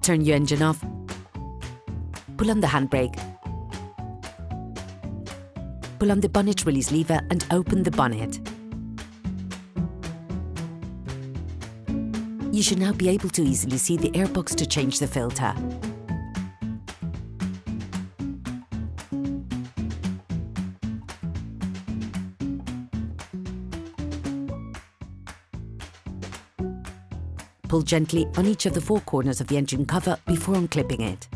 turn your engine off. Pull on the handbrake. Pull on the bonnet release lever and open the bonnet. You should now be able to easily see the airbox to change the filter. Pull gently on each of the 4 corners of the engine cover before unclipping it.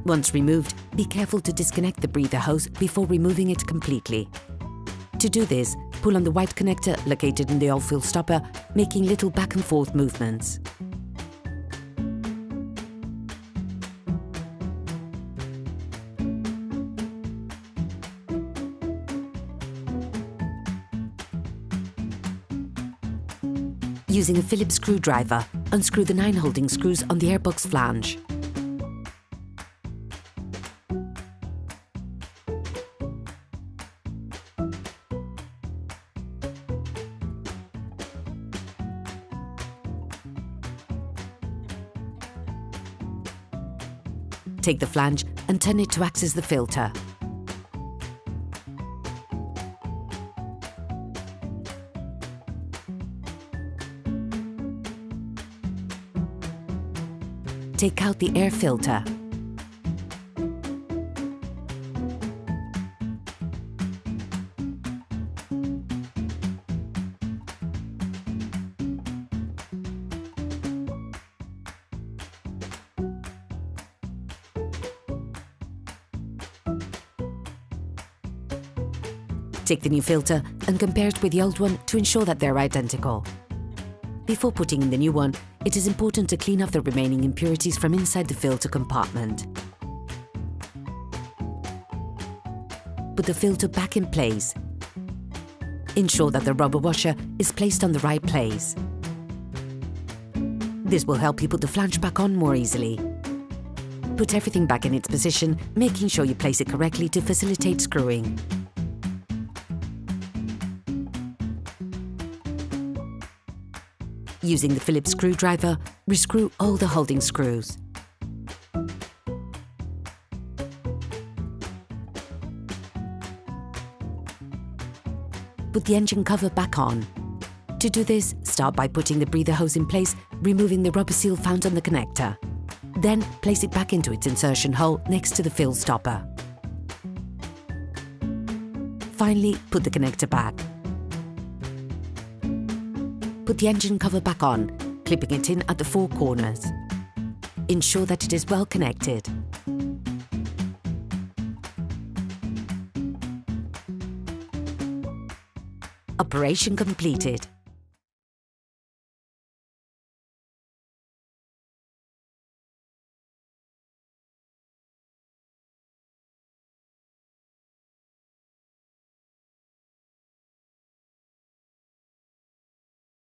Once removed, be careful to disconnect the breather hose before removing it completely. To do this, pull on the white connector located in the oil-fill stopper, making little back and forth movements. Using a Phillips screwdriver, unscrew the 9 holding screws on the airbox flange. Take the flange and turn it to access the filter. Take out the air filter. Take the new filter and compare it with the old one to ensure that they're identical. Before putting in the new one, it is important to clean off the remaining impurities from inside the filter compartment. Put the filter back in place. Ensure that the rubber washer is placed on the right place. This will help you put the flange back on more easily. Put everything back in its position, making sure you place it correctly to facilitate screwing. Using the Phillips screwdriver, rescrew all the holding screws. Put the engine cover back on. To do this, start by putting the breather hose in place, removing the rubber seal found on the connector. Then place it back into its insertion hole next to the fill stopper. Finally, put the connector back. Put the engine cover back on, clipping it in at the 4 corners. Ensure that it is well connected. Operation completed.